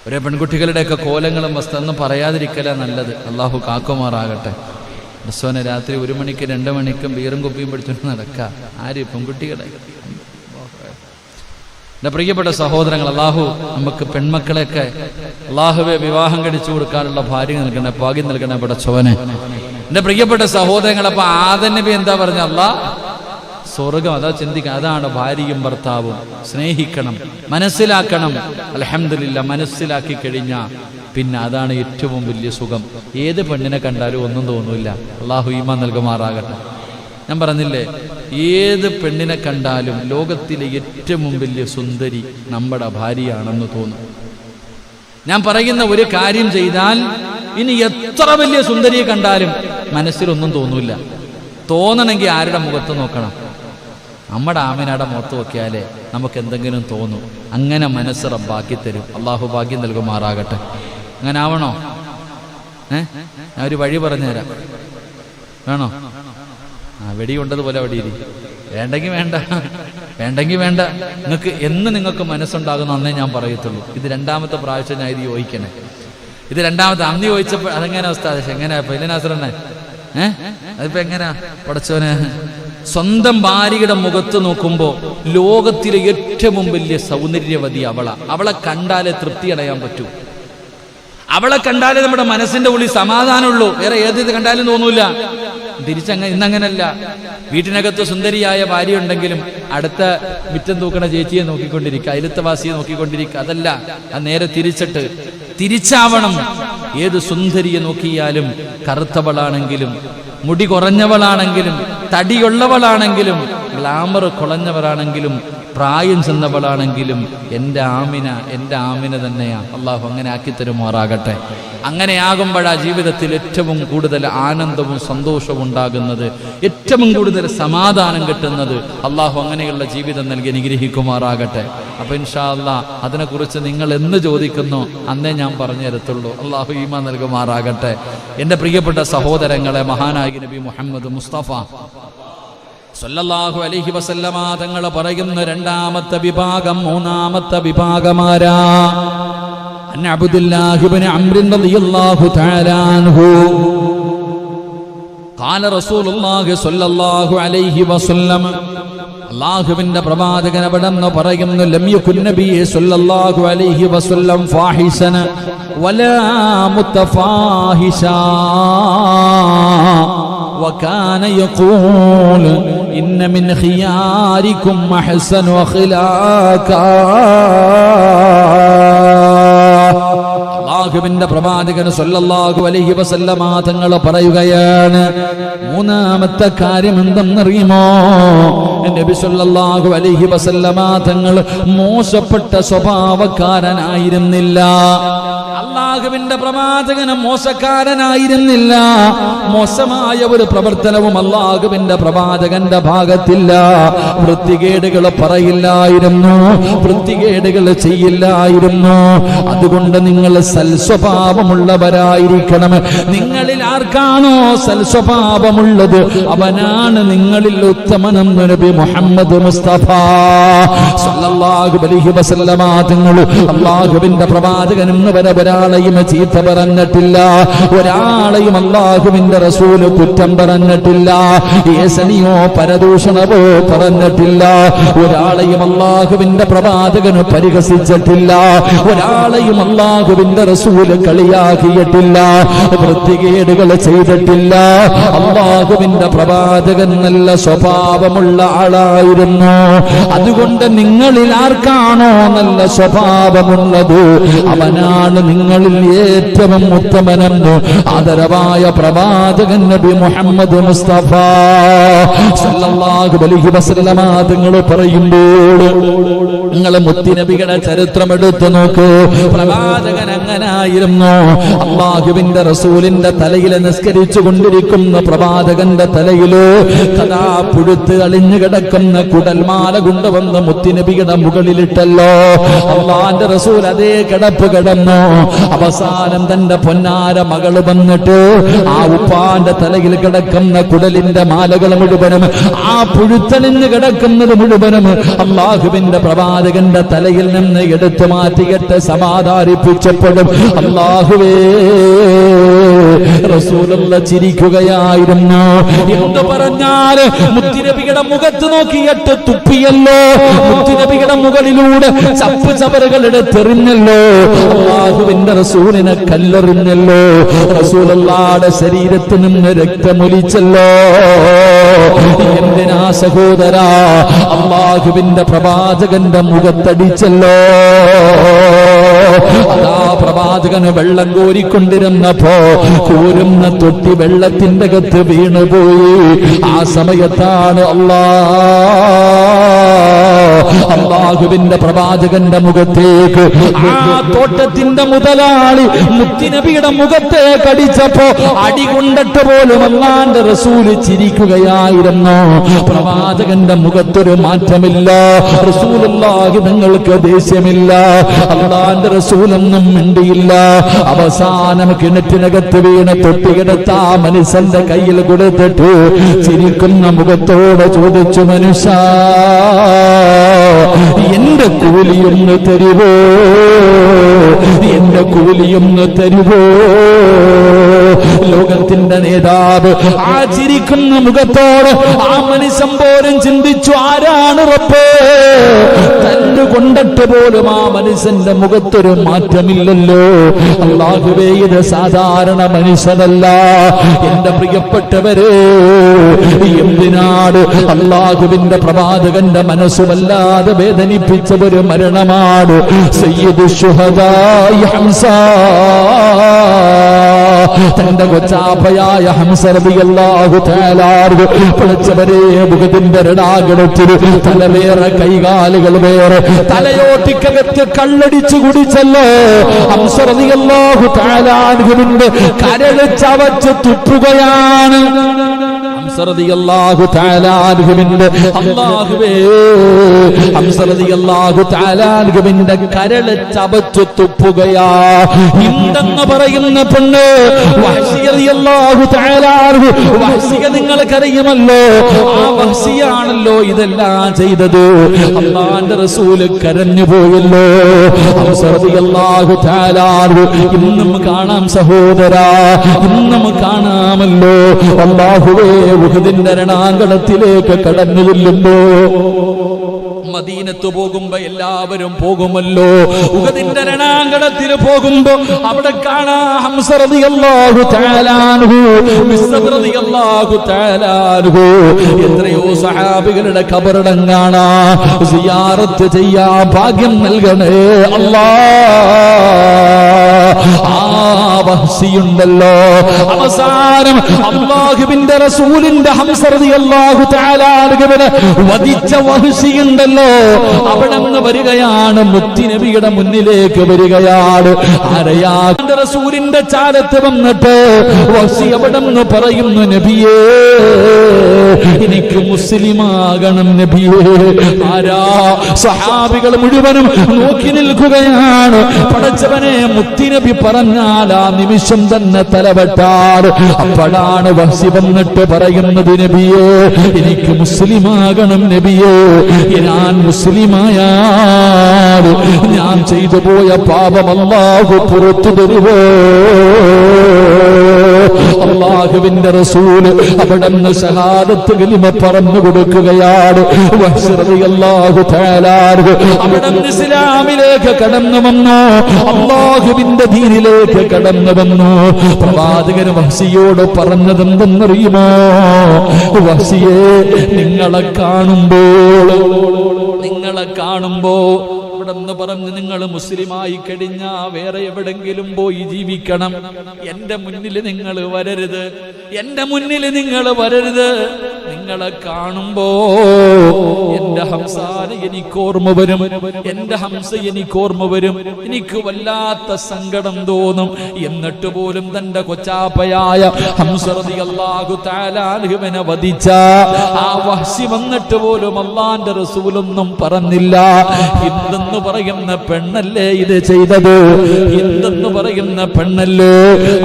ഒരേ പെൺകുട്ടികളുടെയൊക്കെ കോലങ്ങളും വസ്തു ഒന്നും പറയാതിരിക്കല നല്ലത്. അള്ളാഹു കാക്കുമാറാകട്ടെ. ബസ്സോനെ രാത്രി 1 മണിക്ക് 2 മണിക്കും ബീറും കുപ്പിയും പിടിച്ചുകൊണ്ട് നടക്കുക. ആര്? പെൺകുട്ടികളെ. എൻ്റെ പ്രിയപ്പെട്ട സഹോദരങ്ങൾ, അള്ളാഹു നമുക്ക് പെൺമക്കളെയൊക്കെ അള്ളാഹുവെ വിവാഹം കഴിച്ചു കൊടുക്കാനുള്ള ഭാഗ്യം നൽകണേ, ഭാഗ്യം നൽകണേ പടച്ചവനെ. എൻ്റെ പ്രിയപ്പെട്ട സഹോദരങ്ങൾ, അപ്പൊ ആദം നബി എന്താ പറഞ്ഞ? അള്ളാഹ് സ്വർഗം. അതാ ചിന്തിക്കുക. അതാണ് ഭാര്യയും ഭർത്താവും. സ്നേഹിക്കണം, മനസ്സിലാക്കണം. അൽഹംദുലില്ലാഹ്, മനസ്സിലാക്കി കഴിഞ്ഞാൽ പിന്നെ അതാണ് ഏറ്റവും വലിയ സുഖം. ഏത് പെണ്ണിനെ കണ്ടാലും ഒന്നും തോന്നില്ല. അള്ളാഹു ഈമാൻ നൽകുമാറാകട്ടെ. ഞാൻ പറഞ്ഞില്ലേ, ഏത് പെണ്ണിനെ കണ്ടാലും ലോകത്തിലെ ഏറ്റവും വലിയ സുന്ദരി നമ്മുടെ ഭാര്യയാണെന്ന് തോന്നും. ഞാൻ പറയുന്ന ഒരു കാര്യം ചെയ്താൽ ഇനി എത്ര വലിയ സുന്ദരിയെ കണ്ടാലും മനസ്സിലൊന്നും തോന്നൂല. തോന്നണമെങ്കിൽ ആരുടെ മുഖത്ത് നോക്കണം? നമ്മുടെ ആമിനയുടെ മുഖത്ത് നോക്കിയാലേ നമുക്ക് എന്തെങ്കിലും തോന്നും. അങ്ങനെ മനസ്സ് റബ്ബാക്കി തരും. അള്ളാഹു ഭാഗ്യം നൽകുമാറാകട്ടെ. അങ്ങനെ ആവണോ? ഞാൻ ഒരു വഴി പറഞ്ഞുതരാം. വേണോ? വെടി കൊണ്ടതുപോലെ അവിടെ ഇരി. വേണ്ടെങ്കിൽ വേണ്ട, വേണ്ടെങ്കിൽ വേണ്ട. നിങ്ങൾക്ക് മനസ്സുണ്ടാകുന്ന അന്നേ ഞാൻ പറയത്തുള്ളൂ. ഇത് 2ാമത്തെ പ്രാവശ്യം ഞാൻ ഇത് ചോദിക്കണേ. ഇത് 2ാമത്തെ. അന്ന് ചോദിച്ചപ്പോൾ അതെങ്ങനെ അവസ്ഥ? എങ്ങനെയാ ഇല്ലെനാസറന്നെ? അതിപ്പോ എങ്ങനെയാ പടച്ചോനെ? സ്വന്തം ഭാര്യയുടെ മുഖത്ത് നോക്കുമ്പോ ലോകത്തിലെ ഏറ്റവും വലിയ സൗന്ദര്യവതി അവളെ കണ്ടാലേ തൃപ്തി അടയാൻ പറ്റൂ. അവളെ കണ്ടാലേ നമ്മുടെ മനസ്സിന്റെ ഉള്ളിൽ സമാധാനമുള്ളൂ. വേറെ ഏത് കണ്ടാലും തോന്നൂല. ഇന്നങ്ങനല്ല. വീട്ടിനകത്ത് സുന്ദരിയായ ഭാര്യ ഉണ്ടെങ്കിലും അടുത്ത മിറ്റം തൂക്കണ ചേച്ചിയെ നോക്കിക്കൊണ്ടിരിക്കുക, അയലത്തവാസിയെ നോക്കിക്കൊണ്ടിരിക്കുക. അതല്ല, അത് നേരെ തിരിച്ചാവണം. ഏത് സുന്ദരിയെ നോക്കിയാലും, കറുത്തവളാണെങ്കിലും മുടി കുറഞ്ഞവളാണെങ്കിലും തടിയുള്ളവളാണെങ്കിലും ഗ്ലാമർ കുളഞ്ഞവളാണെങ്കിലും പ്രായം ചെന്നവളാണെങ്കിലും എൻ്റെ ആമിന തന്നെയാ. അള്ളാഹു അങ്ങനെ ആക്കിത്തരുമാറാകട്ടെ. അങ്ങനെയാകുമ്പോഴാ ജീവിതത്തിൽ ഏറ്റവും കൂടുതൽ ആനന്ദവും സന്തോഷവും ഉണ്ടാകുന്നത്, ഏറ്റവും കൂടുതൽ സമാധാനം കിട്ടുന്നത്. അള്ളാഹു അങ്ങനെയുള്ള ജീവിതം നൽകി അനുഗ്രഹിക്കുമാറാകട്ടെ. അപ്പൊ ഇൻഷാ അല്ലാഹ് അതിനെക്കുറിച്ച് നിങ്ങൾ എന്ന് ചോദിക്കുന്നു അന്നേ ഞാൻ പറഞ്ഞു തരത്തുള്ളൂ. അള്ളാഹു ഈമാൻ നൽകുമാറാകട്ടെ. എൻ്റെ പ്രിയപ്പെട്ട സഹോദരങ്ങളെ, മഹാനായ നബി മുഹമ്മദ് മുസ്തഫ സല്ലല്ലാഹു അലൈഹി വസല്ലമ തങ്ങൾ പറയുന്ന 2ാമത്തെ വിഭാഗം, 3ാമത്തെ വിഭാഗമാരാ? അൻ അബ്ദുല്ലാഹി ഇബ്നു അംർ റളിയല്ലാഹു തആല അൻഹു ഖാല റസൂലുള്ളാഹി സ്വല്ലല്ലാഹു അലൈഹി വസല്ലം, അല്ലാഹുവിന്റെ പ്രവാചകൻ അവിടെന്ന് പറയുന്നു, ലം യകുൻ നബി സ്വല്ലല്ലാഹു അലൈഹി വസല്ലം ഫാഹിസന വലാ മുതഫാഹിഷാ وكان يقول إن من خياركم أحسن أخلاقا. അല്ലാഹുവിന്റെ പ്രവാചകൻ സല്ലല്ലാഹു അലൈഹി വസല്ലമ തങ്ങൾ പറയുകയാണ്, 3ാമത്തെ കാര്യം എന്തെന്നറിയുമോ? നബി സല്ലല്ലാഹു അലൈഹി വസല്ലമ തങ്ങൾ മോശപ്പെട്ട സ്വഭാവക്കാരനായിരുന്നില്ല. അല്ലാഹുവിന്റെ പ്രവാചകൻ മോശക്കാരനായിരുന്നില്ല. മോശമായ ഒരു പ്രവർത്തനവും അല്ലാഹുവിന്റെ പ്രവാചകന്റെ ഭാഗത്തില്ല. വൃത്തികേടുകൾ പറയില്ലായിരുന്നു, വൃത്തികേടുകൾ ചെയ്യില്ലായിരുന്നു. അതുകൊണ്ട് നിങ്ങൾ സൽസ്വഭാവമുള്ളവരായിരിക്കണം. നിങ്ങളിൽ ആർക്കാണോ സൽസ്വഭാവമുള്ളത് അവനാണ് നിങ്ങളിൽ ഉത്തമനെന്ന് നബി മുഹമ്മദ് മുസ്തഫ സല്ലല്ലാഹു അലൈഹി വസല്ലമ തങ്ങൾ അല്ലാഹുവിന്റെ പ്രവാചകൻ ഇന്ന് വരെ ഒരാളെയും ചീത്ത പറഞ്ഞിട്ടില്ല, ഒരാളെയും അല്ലാഹുവിന്റെ റസൂല് കുറ്റം പറഞ്ഞിട്ടില്ല, ഏസനിയോ പരദൂഷണമോ പറഞ്ഞിട്ടില്ല, ഒരാളെയും അല്ലാഹുവിന്റെ പ്രവാചകന് പരിഹസിച്ചിട്ടില്ല, ഒരാളെയും അല്ലാഹുവിന്റെ റസൂല് കളിയാക്കിയിട്ടില്ല, വൃത്തികേടുകൾ ചെയ്തിട്ടില്ല. അല്ലാഹുവിന്റെ പ്രവാചകൻ നല്ല സ്വഭാവമുള്ള ആളായിരുന്നു. അതുകൊണ്ട് നിങ്ങളിൽ ആർക്കാണോ നല്ല സ്വഭാവമുള്ളത് അവനാണ് നിങ്ങളിൽ ഏറ്റവും ഉത്തമനെന്ന് ആദരവായ പ്രവാചകൻ നബി മുഹമ്മദ് മുസ്തഫ സല്ലല്ലാഹു അലൈഹി വസല്ലമ തങ്ങൾ പറയുമ്പോൾ നിങ്ങൾ മുത്തുനബിയുടെ ചരിത്രം എടുത്തു നോക്കൂ. പ്രവാചകൻ അങ്ങനായിരുന്നു. അല്ലാഹുവിന്റെ റസൂലിന്റെ തലയിൽ നിസ്കരിച്ചു കൊണ്ടിരിക്കുന്ന പ്രവാചകന്റെ തലയില് കഥാ പുഴുത്ത് അളിഞ്ഞു കിടക്കുന്ന കുടൽമാല കൊണ്ടുവന്ന് മുത്തുനബിയുടെ മുകളിലിട്ടല്ലോ. അല്ലാഹുവിന്റെ റസൂൽ അതേ കിടപ്പ് കിടന്നു. അവസാനം തന്റെ പൊന്നാര മകള് വന്നിട്ട് ആ ഉപ്പാന്റെ തലയിൽ കിടക്കുന്ന കുടലിന്റെ മാലകൾ മുഴുവനും ആ പുഴുത്തളിഞ്ഞ് കിടക്കുന്നത് മുഴുവനും അല്ലാഹുവിന്റെ പ്രവാചകന്റെ തലയിൽ നിന്ന് എടുത്തു മാറ്റിയിട്ട് സമാധാനിപ്പിച്ചപ്പോഴും അല്ലാഹുവേ റസൂലുള്ള ചിരിക്കുകയായിരുന്നു. എന്തു പറഞ്ഞാൽ മുത്തുനബിയുടെ മുഖത്ത് നോക്കിയിട്ട് തുപ്പിയല്ലോ, മുത്തുനബിയുടെ മുകളിലൂടെ ചപ്പ് ചവറുകൾ എടുത്തെറിഞ്ഞല്ലോ, അല്ലാഹുവിന്റെ റസൂലിനെ കല്ലെറിഞ്ഞല്ലോ, റസൂലുള്ളാഹിയുടെ ശരീരത്തിൽ നിന്ന് രക്തമൊലിച്ചല്ലോ. എന്തിനാ സഹോദരാ? അല്ലാഹുവിന്റെ പ്രവാചകന്റെ മുഖത്തടിച്ചല്ലോ. അതാ പ്രവാചകന് വെള്ളം കോരിക്കൊണ്ടിരുന്നപ്പോ ഒരു ഒഴുകുന്ന തൊട്ടി വെള്ളത്തിന്റെ അകത്ത് വീണുപോയി. ആ സമയത്താണ് അല്ലാഹുവിന്റെ പ്രവാചകന്റെ മുഖത്തേക്ക് ആ തോട്ടത്തിന്റെ മുതലാളി മുത്തുനബിയുടെ മുഖത്തേക്ക് അടിച്ചപ്പോ അടികൊണ്ടിട്ട് പോലും അല്ലാഹുവിന്റെ റസൂൽ ചിരിക്കുകയായിരുന്നു. പ്രവാചകന്റെ മുഖത്തൊരു മാറ്റമില്ല. റസൂലുള്ളാഹി നിങ്ങൾക്ക് ദേഷ്യമില്ല. അല്ലാഹുവിന്റെ റസൂലൊന്നും മിണ്ടിയില്ല. അവസാനം കിണറ്റിനകത്ത് വീണ് തൊട്ടികിടത്ത ആ മനുഷ്യന്റെ കയ്യിൽ കൊടുത്തിട്ട് ചിരിക്കുന്ന മുഖത്തോടെ ചോദിച്ചു, മനുഷ്യ എന്റെ കൂലിയൊന്ന് തരുവോ, എന്റെ കൂലിയൊന്ന് തരുവോ? ലോകത്തിന്റെ നേതാവ് ആ ചിരിക്കുന്ന മുഖത്തോട് ആ മനുഷ്യൻ പോലും ചിന്തിച്ചു, ആരാണ് റബ്ബേ? തല്ല് കൊണ്ടിട്ട് പോലും ആ മനുഷ്യന്റെ മുഖത്തൊരു മാറ്റമില്ലല്ലോ. അല്ലാഹുവേ, ഇത് സാധാരണ മനുഷ്യനല്ല. എന്റെ പ്രിയപ്പെട്ടവരെ, എന്തിനാണ് അല്ലാഹുവിന്റെ പ്രവാചകന്റെ മനസ്സുവല്ലാതെ വേദനിപ്പിച്ച ഒരു മരണമാണ് സയ്യിദു ശുഹദാഇ ഹംസ. തന്റെ കൊച്ചാപ്പയായ ഹംസ റളിയല്ലാഹു തആല പഠിച്ചവരെ മുഖത്തിന്റെ രണാകണത്തിൽ തല വേറെ കൈകാലുകൾ വേറെ തലയോട്ടിക്കകത്ത് കള്ളടിച്ചു കുടിച്ചല്ലോ. ഹംസ റളിയല്ലാഹു തആല അൻഹുവിന്റെ കരൾ ചവച്ച് തുപ്പുകയാണ്. ഹംസ റളിയല്ലാഹു തആല അൻഹുവിന്റെ അല്ലാഹുവേ, ഹംസ റളിയല്ലാഹു തആല അൻഹുവിന്റെ കരൾ ചവച്ച് തുപ്പുകയാ. ഹിന്ദെന്ന് പറയുന്ന പെണ്ണ് വഹ്ശി റളിയല്ലാഹു തആല അൻഹു, വഹ്ശിയെ നിങ്ങൾക്കറിയുമല്ലോ. ആ വഹ്ശിയാണല്ലോ ഇതെല്ലാം ചെയ്തത്. അല്ലാഹുവിന്റെ റസൂൽ കരഞ്ഞു പോയല്ലോ. ഹംസ റളിയല്ലാഹു തആല അൻഹു ഇന്നും കാണാം സഹോദരാ, ഇന്നും കാണാമല്ലോ. അല്ലാഹുവേ, ഉഹദിന്റെ രണാങ്കണത്തിലേക്ക് കടന്നു ചെല്ലുമ്പോ മദീനത്ത് പോകുമ്പോ എല്ലാവരും പോകുമല്ലോ. ഉഹദിന്റെ രണാങ്കണത്തിൽ പോകുമ്പോ അവിടെ കാണാം ഹംസ റളിയല്ലാഹു തആല അൻഹു, മിസ്അബ് റളിയല്ലാഹു തആല അൻഹു. എത്രയോ സഹാബികളുടെ ഖബറിടം കാണാം. സിയാറത്ത് ചെയ്യാൻ ഭാഗ്യം നൽകണേ അല്ലാഹ്. ആ വഹ്ശിയുണ്ടല്ലോ, അവസാനം അല്ലാഹുവിന്റെ റസൂലിന്റെ ഹംസ റളിയല്ലാഹു തആല അൻഹുവിനെ വധിച്ച വഹ്ശിയുണ്ടല്ലോ, അവിടെ നിന്ന് വരികയാണ്, മുത്തുനബിയുടെ മുന്നിലേക്ക് വരികയാണ്. ആരെയാ? റസൂലിന്റെ ചാരത്ത് വന്നിട്ട് വഹ്ശി അവിടെ നിന്ന് പറയുന്നു, നബിയേ, എനിക്ക് മുസ്ലിമാകണം നബിയേ. ആരാ? സഹാബികൾ മുഴുവനും നോക്കി നിൽക്കുകയാണ്. പടച്ചവനെ, മുത്തുനബി പറഞ്ഞാൽ ആ നിമിഷം തന്നെ തലവെട്ടാറ്. അപ്പോഴാണ് വഹ്ശി വന്നിട്ട് പറയുന്നത്, നബിയേ, എനിക്ക് മുസ്ലിമാകണം നബിയേ. ഞാൻ മുസ്ലിമായാൽ ഞാൻ ചെയ്തു പോയ പാപം അല്ലാഹു പുറത്തു തരുവോ? അല്ലാഹുവിന്റെ റസൂൽ അവിടെ നിന്ന് ഷഹാദത്ത് കലിമ പറഞ്ഞു കൊടുക്കുകയാണ്. വഹ്ശി റളിയല്ലാഹു തആല അവിടെ നിന്ന് ഇസ്ലാമിലേക്ക് കടന്നു വന്നു, അല്ലാഹുവിന്റെ ദീനിലേക്ക് കടന്നു വന്നു. പ്രവാചകൻ വഹ്ശിയോട് പറഞ്ഞതെന്തെന്നറിയുമോ? വഹ്ശിയെ, നിങ്ങളെ കാണുമ്പോ ഇവിടെ നിന്ന് പറഞ്ഞു, നിങ്ങൾ മുസ്ലിമായി കഴിഞ്ഞാ വേറെ എവിടെങ്കിലും പോയി ജീവിക്കണം. എന്റെ മുന്നിൽ നിങ്ങൾ വരരുത്, എന്റെ മുന്നിൽ നിങ്ങൾ വരരുത്. നിങ്ങളെ കാണുമ്പോ എന്റെ ഹംസാന് എനിക്ക് ഓർമ്മ വരും, എന്റെ ഹംസ എനിക്ക് ഓർമ്മ വരും. എനിക്ക് വല്ലാത്ത സങ്കടം തോന്നും. എന്നിട്ട് പോലും തന്റെ കൊച്ചാപ്പയായ ഹംസ റളിയല്ലാഹു തആല അൻഹുവിനെ വധിച്ച ആ വഹ്ശി വന്നിട്ട് പോലും അല്ലാഹുവിന്റെ റസൂലൊന്നും പറഞ്ഞില്ല. ഹിന്ദെന്ന് പറയുന്ന പെണ്ണല്ലേ ഇത് ചെയ്തത്? ഹിന്ദെന്ന് പറയുന്ന പെണ്ണല്ലേ?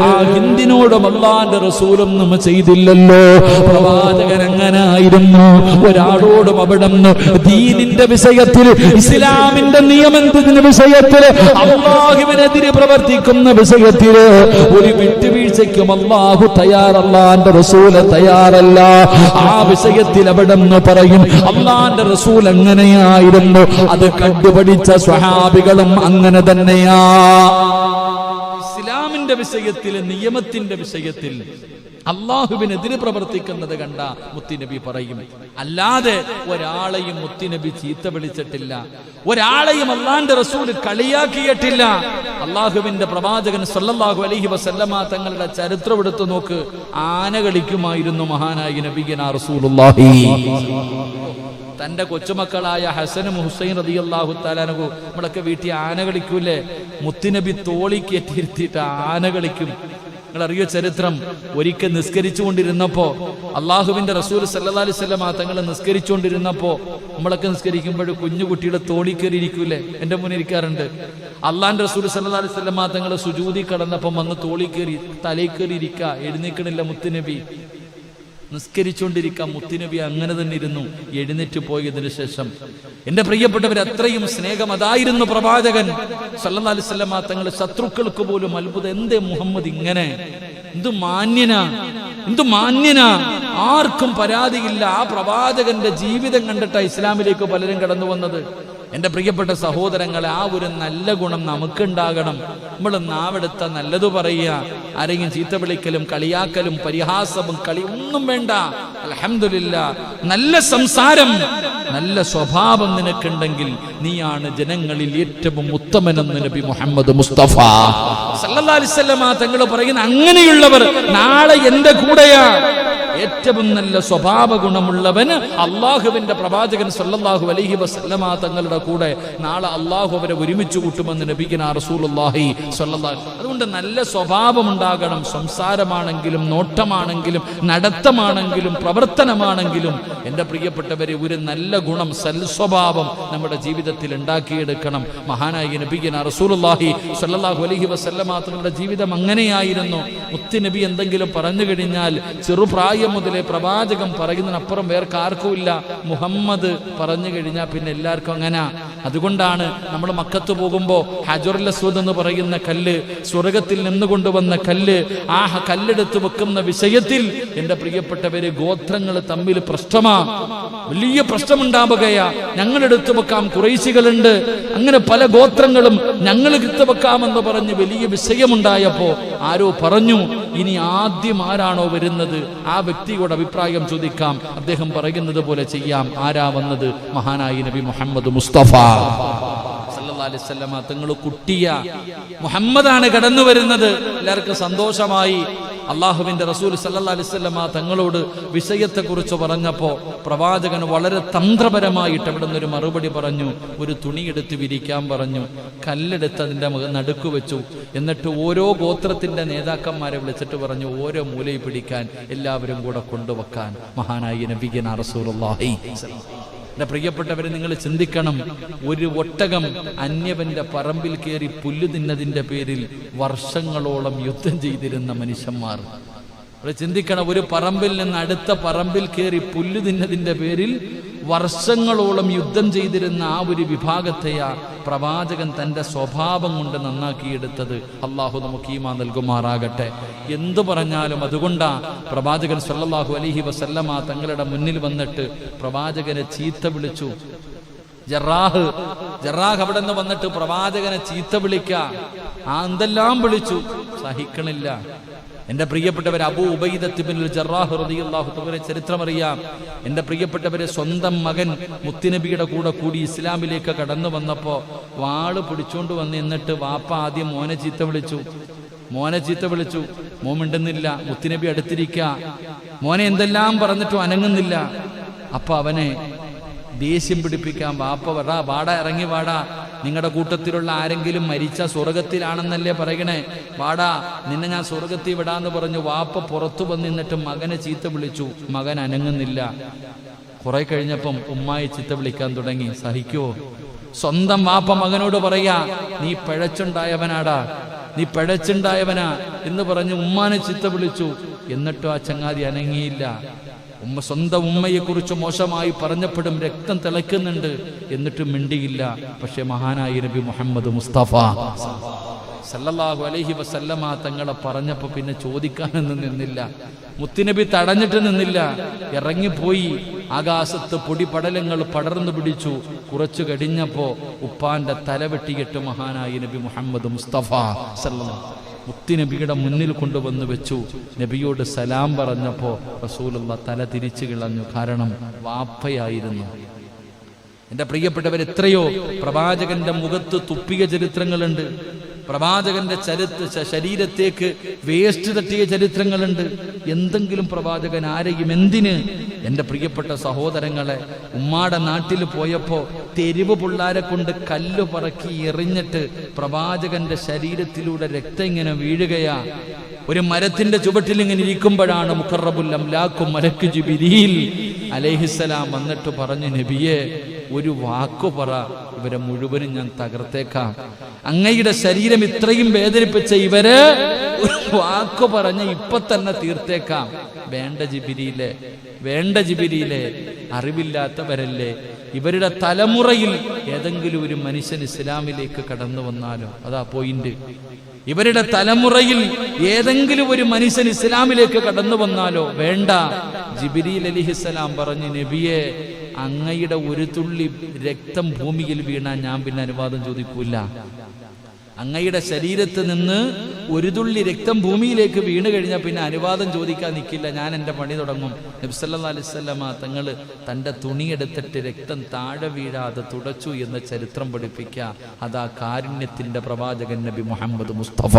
ആ ഹിന്ദിനോടും അല്ലാഹുവിന്റെ റസൂലൊന്നും ചെയ്തില്ലല്ലോ. പ്രവാചകൻ എങ്ങനായിരുന്നു? ഒരാളോടും അവിടെ ദീനിന്റെ വിഷയത്തിൽ, ഇസ്ലാമിന്റെ നിയമത്തിന്റെ വിഷയത്തിൽ, അല്ലാഹുവിനെതിരെ പ്രവർത്തിക്കുന്ന വിഷയത്തിൽ ഒരു വിട്ടുവീഴ്ചയ്ക്കും അല്ലാഹു തയ്യാറല്ല, അല്ലാഹുവിന്റെ റസൂൽ തയ്യാറല്ല. ആ വിഷയത്തിൽ അവിടെ പറയും അല്ലാഹുവിന്റെ റസൂൽ എങ്ങനെയായിരുന്നു, അത് കണ്ടുപഠിച്ച സ്വഹാബികളും അങ്ങനെ തന്നെയാ. ഇസ്ലാമിന്റെ വിഷയത്തിൽ, നിയമത്തിന്റെ വിഷയത്തിൽ അള്ളാഹുവിനെതിരെ പ്രവർത്തിക്കുന്നത് കണ്ട മുത്തുനബി പറയും. അല്ലാതെ ഒരാളെയും മുത്തുനബി ചീത്ത വിളിച്ചിട്ടില്ല, ഒരാളെയും അള്ളാന്റെ റസൂൽ കളിയാക്കിയിട്ടില്ല. അള്ളാഹുവിന്റെ പ്രവാചകൻ സല്ലല്ലാഹു അലൈഹി വസല്ലമ തങ്ങളുടെ ചരിത്രം എടുത്തു നോക്ക്. ആന കളിക്കുമായിരുന്നു മഹാനായ നബിയനാ റസൂലുള്ളാഹി. തന്റെ കൊച്ചുമക്കളായ ഹസനും ഹുസൈൻ റളിയല്ലാഹു തആല അൻഹു നമ്മളൊക്കെ വീട്ടിൽ ആന കളിക്കൂലേ? മുത്തുനബി തോളിക്കേറ്റിരുത്തിയിട്ട് ആന കളിക്കും. നിങ്ങൾ അറിയോ ചരിത്രം? ഒരിക്കൽ നിസ്കരിച്ചുകൊണ്ടിരുന്നപ്പോ അള്ളാഹുവിന്റെ റസൂൽ സല്ലല്ലാഹു അലൈഹി വസല്ലം തങ്ങൾ നിസ്കരിച്ചുകൊണ്ടിരുന്നപ്പോ, നമ്മളൊക്കെ നിസ്കരിക്കുമ്പോൾ കുഞ്ഞു കുട്ടിയുടെ തോളി കയറി ഇരിക്കൂലേ? എന്റെ മുന്നിൽ ഇരിക്കാറുണ്ട്. അള്ളാന്റെ റസൂൽ സല്ലല്ലാഹു അലൈഹി വസല്ലം തങ്ങൾ സുജൂദി കടന്നപ്പം വന്ന് തോളി കയറി തലയിൽ കയറി ഇരിക്ക. എഴുന്നേക്കണില്ല മുത്തുനബി. നിസ്കരിച്ചുകൊണ്ടിരിക്കാം മുത്തുനബി അങ്ങനെ തന്നെ ഇരുന്നു. എഴുന്നേറ്റ് പോയതിനു ശേഷം എന്റെ പ്രിയപ്പെട്ടവർ, അത്രയും സ്നേഹം അതായിരുന്നു പ്രവാചകൻ സല്ലല്ലാഹു അലൈഹി വസല്ലം തങ്ങൾ. ശത്രുക്കൾക്ക് പോലും അത്ഭുതം, എന്തേ മുഹമ്മദ് ഇങ്ങനെ, എന്തു മാന്യനാ, ആർക്കും പരാതിയില്ല. ആ പ്രവാചകന്റെ ജീവിതം കണ്ടിട്ടാണ് ഇസ്ലാമിലേക്ക് പലരും കടന്നു വന്നത്. എന്റെ പ്രിയപ്പെട്ട സഹോദരങ്ങളെ, ആ ഒരു നല്ല ഗുണം നമുക്കുണ്ടാകണം. നമ്മൾ നാവെടുത്ത നല്ലത് പറയുക, ആരെങ്കിലും ചീത്ത വിളിക്കലും കളിയാക്കലും പരിഹാസവും കളി ഒന്നും വേണ്ട. അൽഹംദുലില്ലാഹ്, നല്ല സംസാരം, നല്ല സ്വഭാവം നിനക്കുണ്ടെങ്കിൽ നീയാണ് ജനങ്ങളിൽ ഏറ്റവും ഉത്തമനെന്ന് നബി മുഹമ്മദ് മുസ്തഫ സല്ലല്ലാഹു അലൈഹി വസല്ലം തങ്ങൾ പറയുന്ന അങ്ങനെയുള്ളവർ നാളെ എന്റെ കൂടെയാ. ഏറ്റവും നല്ല സ്വഭാവ ഗുണമുള്ളവന് അള്ളാഹുവിന്റെ പ്രവാചകൻ സല്ലല്ലാഹു അലൈഹി വസല്ലമ തങ്ങളുടെ കൂടെ നാളെ അള്ളാഹു അവരെ ഒരുമിച്ച് കൂട്ടുമെന്ന് നബിയുനാ റസൂലുള്ളാഹി സ്വല്ലല്ലാഹു. അതുകൊണ്ട് നല്ല സ്വഭാവം ഉണ്ടാകണം. സംസാരമാണെങ്കിലും നോട്ടമാണെങ്കിലും നടത്തമാണെങ്കിലും പ്രവർത്തനമാണെങ്കിലും എന്റെ പ്രിയപ്പെട്ടവരെ, ഒരു നല്ല ഗുണം, സൽസ്വഭാവം നമ്മുടെ ജീവിതത്തിൽ ഉണ്ടാക്കിയെടുക്കണം. മഹാനായ നബിയുനാ റസൂലുള്ളാഹി സ്വല്ലല്ലാഹു അലൈഹി വസല്ലമ തങ്ങളുടെ ജീവിതം അങ്ങനെയായിരുന്നു. മുത്തുനബി എന്തെങ്കിലും പറഞ്ഞു കഴിഞ്ഞാൽ ചെറുപ്രായം മുതലേ പ്രവാചകം പറയുന്നതിനപ്പുറം വേർക്ക് ആർക്കും ഇല്ല. മുഹമ്മദ് പറഞ്ഞു കഴിഞ്ഞാൽ പിന്നെ എല്ലാവർക്കും അങ്ങനെ. അതുകൊണ്ടാണ് നമ്മൾ മക്കത്ത് പോകുമ്പോ ഹജറുൽ അസ്വദ് എന്ന് പറയുന്ന കല്ല്, സ്വർഗത്തിൽ നിന്ന് കൊണ്ടുവന്ന കല്ല്, ആ കല്ലെടുത്ത് വെക്കുന്ന വിഷയത്തിൽ എന്റെ പ്രിയപ്പെട്ടവര്, ഗോത്രങ്ങൾ തമ്മിൽ പ്രശ്നമാ, വലിയ പ്രശ്നമുണ്ടാവുകയാ. ഞങ്ങൾ എടുത്തു വെക്കാം, ഖുറൈശികളുണ്ട്, അങ്ങനെ പല ഗോത്രങ്ങളും ഞങ്ങൾ എടുത്തു വെക്കാമെന്ന് പറഞ്ഞ് വലിയ വിഷയമുണ്ടായപ്പോ ആരോ പറഞ്ഞു, ഇനി ആദ്യം ആരാണോ വരുന്നത് ആ വ്യക്തിയോട് അഭിപ്രായം ചോദിക്കാം, അദ്ദേഹം പറയുന്നത് പോലെ ചെയ്യാം. ആരാ വന്നത്? മഹാനായ നബി മുഹമ്മദ് മുസ്തഫ സല്ലല്ലാഹു അലൈഹി വസല്ലം തങ്ങൾ കുട്ടിയ മുഹമ്മദാണ് കടന്നു വരുന്നത്. എല്ലാവർക്കും സന്തോഷമായി. അള്ളാഹുവിന്റെ റസൂൽ സല്ലല്ലാഹു അലൈഹി വസല്ലം തങ്ങളോട് വിഷയത്തെക്കുറിച്ച് പറഞ്ഞപ്പോ പ്രവാചകൻ വളരെ തന്ത്രപരമായിട്ട് അവിടെ നിന്നൊരു മറുപടി പറഞ്ഞു. ഒരു തുണിയെടുത്ത് വിരിക്കാൻ പറഞ്ഞു, കല്ലെടുത്ത് അതിന്റെ നടുക്ക് വെച്ചു. എന്നിട്ട് ഓരോ ഗോത്രത്തിന്റെ നേതാക്കന്മാരെ വിളിച്ചിട്ട് പറഞ്ഞു, ഓരോ മൂലയിൽ പിടിക്കാൻ, എല്ലാവരും കൂടെ കൊണ്ടുവെക്കാൻ. മഹാനായ നബിയുനാ റസൂലുള്ളാഹി. എന്റെ പ്രിയപ്പെട്ടവരെ, നിങ്ങൾ ചിന്തിക്കണം, ഒരു ഒട്ടകം അന്യവന്റെ പറമ്പിൽ കയറി പുല്ല് തിന്നതിന്റെ പേരിൽ വർഷങ്ങളോളം യുദ്ധം ചെയ്തിരുന്ന മനുഷ്യന്മാർ. അവിടെ ചിന്തിക്കണം, ഒരു പറമ്പിൽ നിന്ന് അടുത്ത പറമ്പിൽ കയറി പുല്ല് തിന്നതിന്റെ പേരിൽ വർഷങ്ങളോളം യുദ്ധം ചെയ്തിരുന്ന ആ ഒരു വിഭാഗത്തെയാ പ്രവാചകൻ തന്റെ സ്വഭാവം കൊണ്ട് നന്നാക്കിയെടുത്തത്. അള്ളാഹു നമുക്ക് ഈമാൻ നൽകുമാറാകട്ടെ. എന്തു പറഞ്ഞാലും അതുകൊണ്ടാ പ്രവാചകൻ സല്ലല്ലാഹു അലൈഹി വസല്ലമ തങ്ങളുടെ മുന്നിൽ വന്നിട്ട് പ്രവാചകനെ ചീത്ത വിളിച്ചു. ജറാഹ് അവിടെ നിന്ന് വന്നിട്ട് പ്രവാചകനെ ചീത്ത വിളിക്ക, എന്തെല്ലാം വിളിച്ചു, സഹിക്കണില്ല. എന്റെ പ്രിയപ്പെട്ടവരെ, അബൂ ഉബൈദത്ത് ഇബ്നുൽ ജറാഹ് റളിയല്ലാഹു തആല ചരിത്രമറിയാം. എന്റെ പ്രിയപ്പെട്ടവരെ, സ്വന്തം മകൻ മുത്തുനബിയുടെ കൂടെ കൂടി ഇസ്ലാമിലേക്ക് കടന്നു വന്നപ്പോ വാള് പിടിച്ചോണ്ട് വന്ന് എന്നിട്ട് വാപ്പ ആദ്യം മോനെ ചീത്ത വിളിച്ചു. മോൻ മിണ്ടുന്നില്ല. മുത്തുനബി അടുത്തിരിക്കുക. മോനെ എന്തെല്ലാം പറഞ്ഞിട്ടും അനങ്ങുന്നില്ല. അപ്പൊ അവനെ ദേഷ്യം പിടിപ്പിക്കാൻ വാപ്പ വാടാ ഇറങ്ങി വാടാ, നിങ്ങളുടെ കൂട്ടത്തിലുള്ള ആരെങ്കിലും മരിച്ച സ്വർഗത്തിലാണെന്നല്ലേ പറയണേ, വാടാ നിന്നെ ഞാൻ സ്വർഗത്തിൽ വിടാന്ന് പറഞ്ഞു വാപ്പ പുറത്തു വന്നിട്ട് മകനെ ചീത്ത വിളിച്ചു. മകൻ അനങ്ങുന്നില്ല. കുറെ കഴിഞ്ഞപ്പം ഉമ്മായി ചീത്ത വിളിക്കാൻ തുടങ്ങി. സഹിക്കുവോ? സ്വന്തം വാപ്പ മകനോട് പറയാ, നീ പിഴച്ചുണ്ടായവനാ എന്ന് പറഞ്ഞ് ഉമ്മാനെ ചീത്ത വിളിച്ചു. എന്നിട്ടും ആ ചങ്ങാതി അനങ്ങിയില്ല. സ്വന്തം ഉമ്മയെക്കുറിച്ച് മോശമായി പറഞ്ഞപ്പോഴും രക്തം തിളയ്ക്കുന്നുണ്ട്, എന്നിട്ടും മിണ്ടിയില്ല. പക്ഷെ മഹാനായ നബി മുഹമ്മദ് മുസ്തഫ സല്ലല്ലാഹു അലൈഹി വസല്ലമ തങ്ങളെ പറഞ്ഞപ്പോ പിന്നെ ചോദിക്കാനൊന്നും നിന്നില്ല. മുത്തുനബി തടഞ്ഞിട്ട് നിന്നില്ല, ഇറങ്ങിപ്പോയി. ആകാശത്ത് പൊടിപടലങ്ങൾ പടർന്നു പിടിച്ചു. കുറച്ചു കഴിഞ്ഞപ്പോ ഉപ്പാന്റെ തല വെട്ടിയിട്ട് മഹാനായ നബി മുഹമ്മദ് മുസ്തഫ സല്ലല്ലാഹു. മുത്തുനബിയുടെ മുന്നിൽ കൊണ്ടുവന്ന് വെച്ചു. നബിയോട് സലാം പറഞ്ഞപ്പോൾ റസൂലുള്ളാഹി തല തിരിച്ചു കളഞ്ഞു. കാരണം വാപ്പയായിരുന്നു. എൻ്റെ പ്രിയപ്പെട്ടവർ, എത്രയോ പ്രവാചകന്റെ മുഖത്ത് തുപ്പിയ ചരിത്രങ്ങളുണ്ട്. പ്രവാചകന്റെ ശരീരത്തേക്ക് വേസ്റ്റ് തട്ടിയ ചരിത്രങ്ങളുണ്ട്. എന്തെങ്കിലും പ്രവാചകൻ ആരെയും എന്തിന്? എൻ്റെ പ്രിയപ്പെട്ട സഹോദരങ്ങളെ, ഉമ്മാടെ നാട്ടിൽ പോയപ്പോൾ തെരുവ് പിള്ളാരെ കൊണ്ട് കല്ല് പറക്കി എറിഞ്ഞിട്ട് പ്രവാചകന്റെ ശരീരത്തിലൂടെ രക്തം ഇങ്ങനെ വീഴുകയാ. ഒരു മരത്തിന്റെ ചുവട്ടിൽ ഇങ്ങനെ ഇരിക്കുമ്പോഴാണ് മുഖറബുൽ അംലാഖു മലക്ക് ജിബ്രീൽ അലൈഹിസ്സലാം വന്നിട്ട് പറഞ്ഞു, നബിയെ ഒരു വാക്കു പറ, ഇവരെ മുഴുവനും ഞാൻ തകർത്തേക്കാം. അങ്ങയുടെ ശരീരം ഇത്രയും വേദനിപ്പിച്ച ഇവര് ഒരു വാക്കു പറഞ്ഞ് ഇപ്പൊ തന്നെ തീർത്തേക്കാം. വേണ്ട ജിബ്രീലേ, വേണ്ട ജിബ്രീലേ, അറിവില്ലാത്തവരല്ലേ. ഇവരുടെ തലമുറയിൽ ഏതെങ്കിലും ഒരു മനുഷ്യൻ ഇസ്ലാമിലേക്ക് കടന്നു വന്നാലോ? അതാ പോയിന്റ്. ഇവരുടെ തലമുറയിൽ ഏതെങ്കിലും ഒരു മനുഷ്യൻ ഇസ്ലാമിലേക്ക് കടന്നു വന്നാലോ? വേണ്ട. ജിബ്രീൽ അലൈഹിസ്സലാം പറഞ്ഞു, നബിയെ അങ്ങയുടെ ഒരു തുള്ളി രക്തം ഭൂമിയിൽ വീണാൻ ഞാൻ പിന്നെ അനുവാദം ചോദിക്കൂല. അങ്ങയുടെ ശരീരത്ത് നിന്ന് ഒരു തുള്ളി രക്തം ഭൂമിയിലേക്ക് വീണ് കഴിഞ്ഞാൽ പിന്നെ അനുവാദം ചോദിക്കാൻ നിൽക്കില്ല, ഞാൻ എൻ്റെ പണി തുടങ്ങും. നബി സല്ലല്ലാഹു അലൈഹി വസല്ലമ തങ്ങൾ തൻ്റെ തുണിയെടുത്തിട്ട് രക്തം താഴെ വീഴാതെ തുടച്ചു എന്ന ചരിത്രം പഠിപ്പിക്കുക. അതാ കാരുണ്യത്തിൻ്റെ പ്രവാചകൻ നബി മുഹമ്മദ് മുസ്തഫ.